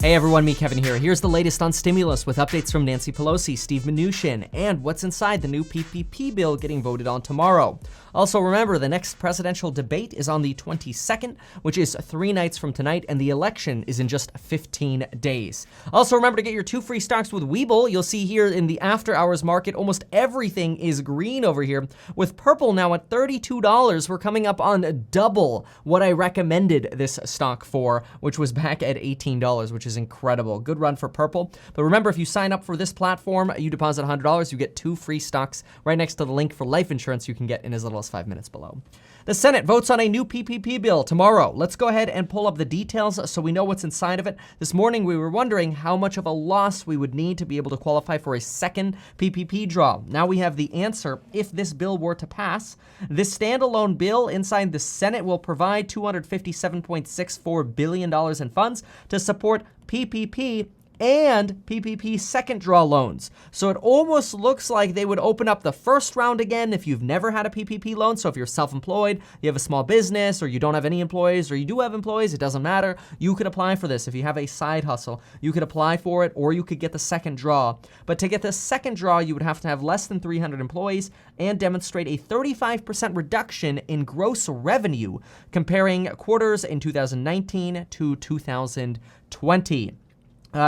Hey everyone, me Kevin here. Here's the latest on stimulus with updates from Nancy Pelosi, Steve Mnuchin, and what's inside the new PPP bill getting voted on tomorrow. Also remember, the next presidential debate is on the 22nd, which is 3 nights from tonight, and the election is in just 15 days. Also remember to get your 2 free stocks with Webull. You'll see here in the after hours market, almost everything is green over here. With purple now at $32, we're coming up on double what I recommended this stock for, which was back at $18, which is incredible. Good run for purple. But remember, if you sign up for this platform, you deposit $100, you get 2 free stocks right next to the link for life insurance you can get in as little as 5 minutes below. The Senate votes on a new PPP bill tomorrow. Let's go ahead and pull up the details so we know what's inside of it. This morning, we were wondering how much of a loss we would need to be able to qualify for a second PPP draw. Now we have the answer if this bill were to pass. This standalone bill inside the Senate will provide $257.64 billion in funds to support PPP and PPP second draw loans. So it almost looks like they would open up the first round again if you've never had a PPP loan. So if you're self-employed, you have a small business, or you don't have any employees, or you do have employees, it doesn't matter. You could apply for this. If you have a side hustle, you could apply for it, or you could get the second draw. But to get the second draw, you would have to have less than 300 employees and demonstrate a 35% reduction in gross revenue, comparing quarters in 2019 to 2020.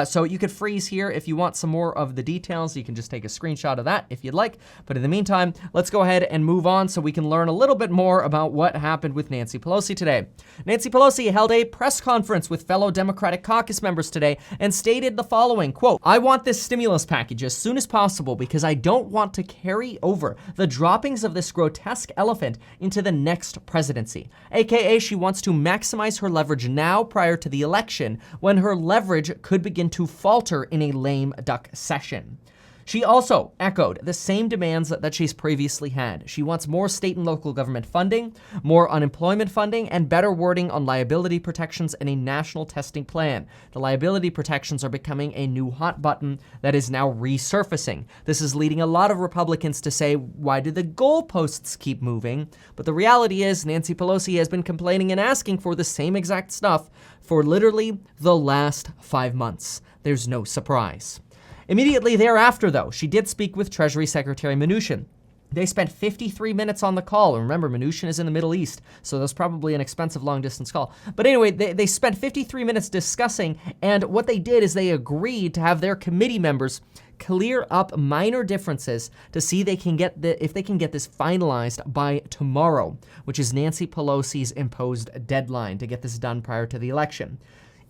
So you could freeze here if you want some more of the details. You can just take a screenshot of that if you'd like. But in the meantime, let's go ahead and move on so we can learn a little bit more about what happened with Nancy Pelosi today. Nancy Pelosi held a press conference with fellow Democratic caucus members today and stated the following, quote, "I want this stimulus package as soon as possible because I don't want to carry over the droppings of this grotesque elephant into the next presidency." AKA, she wants to maximize her leverage now prior to the election when her leverage could begin to falter in a lame duck session. She also echoed the same demands that she's previously had. She wants more state and local government funding, more unemployment funding, and better wording on liability protections and a national testing plan. The liability protections are becoming a new hot button that is now resurfacing. This is leading a lot of Republicans to say, why do the goalposts keep moving? But the reality is Nancy Pelosi has been complaining and asking for the same exact stuff for literally the last 5 months. There's no surprise. Immediately thereafter, though, she did speak with Treasury Secretary Mnuchin. They spent 53 minutes on the call. And remember, Mnuchin is in the Middle East, so that's probably an expensive long-distance call. But anyway, they spent 53 minutes discussing, and what they did is they agreed to have their committee members clear up minor differences to see if they can get this finalized by tomorrow, which is Nancy Pelosi's imposed deadline to get this done prior to the election.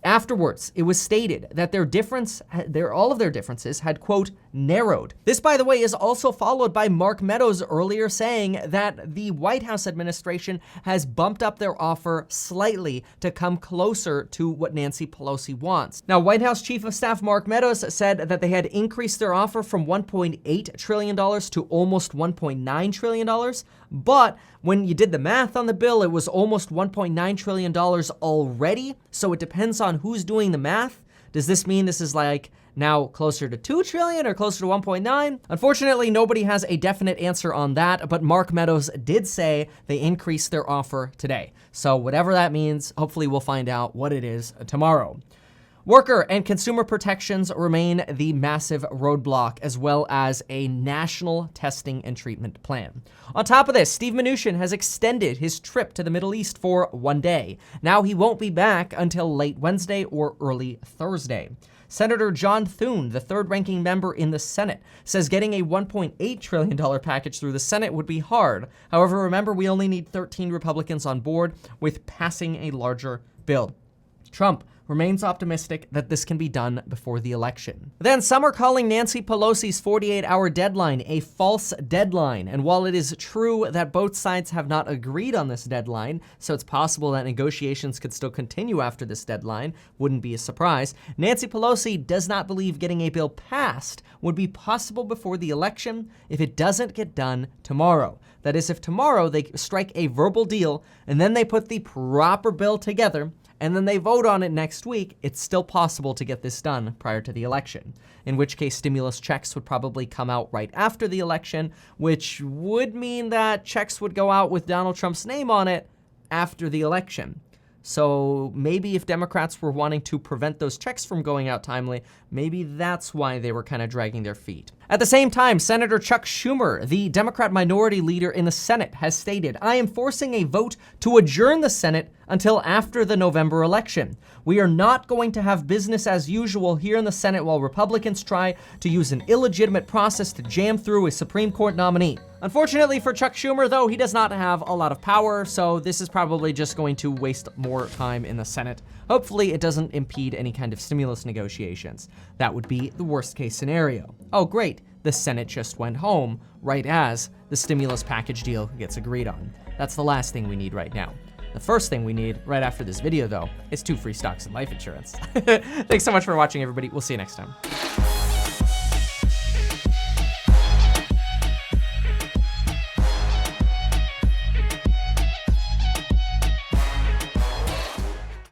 Afterwards, it was stated that all of their differences had, quote, narrowed. This, by the way, is also followed by Mark Meadows earlier saying that the White House administration has bumped up their offer slightly to come closer to what Nancy Pelosi wants. Now, White House Chief of Staff Mark Meadows said that they had increased their offer from $1.8 trillion to almost $1.9 trillion. But when you did the math on the bill, it was almost $1.9 trillion already. So it depends on who's doing the math. Does this mean this is like now closer to 2 trillion or closer to 1.9? Unfortunately, nobody has a definite answer on that, but Mark Meadows did say they increased their offer today. So whatever that means, hopefully we'll find out what it is tomorrow. Worker and consumer protections remain the massive roadblock, as well as a national testing and treatment plan. On top of this, Steve Mnuchin has extended his trip to the Middle East for 1 day. Now he won't be back until late Wednesday or early Thursday. Senator John Thune, the third-ranking member in the Senate, says getting a $1.8 trillion package through the Senate would be hard. However, remember, we only need 13 Republicans on board with passing a larger bill. Trump remains optimistic that this can be done before the election. Then some are calling Nancy Pelosi's 48-hour deadline a false deadline. And while it is true that both sides have not agreed on this deadline, so it's possible that negotiations could still continue after this deadline, wouldn't be a surprise, Nancy Pelosi does not believe getting a bill passed would be possible before the election if it doesn't get done tomorrow. That is, if tomorrow they strike a verbal deal and then they put the proper bill together and then they vote on it next week, it's still possible to get this done prior to the election, in which case stimulus checks would probably come out right after the election, which would mean that checks would go out with Donald Trump's name on it after the election. So maybe if Democrats were wanting to prevent those checks from going out timely, maybe that's why they were kind of dragging their feet. At the same time, Senator Chuck Schumer, the Democrat minority leader in the Senate, has stated, "I am forcing a vote to adjourn the Senate until after the November election. We are not going to have business as usual here in the Senate while Republicans try to use an illegitimate process to jam through a Supreme Court nominee." Unfortunately for Chuck Schumer, though, he does not have a lot of power, so this is probably just going to waste more time in the Senate. Hopefully, it doesn't impede any kind of stimulus negotiations. That would be the worst case scenario. Oh, great, the Senate just went home right as the stimulus package deal gets agreed on. That's the last thing we need right now. The first thing we need right after this video, though, is 2 free stocks and life insurance. Thanks so much for watching, everybody. We'll see you next time.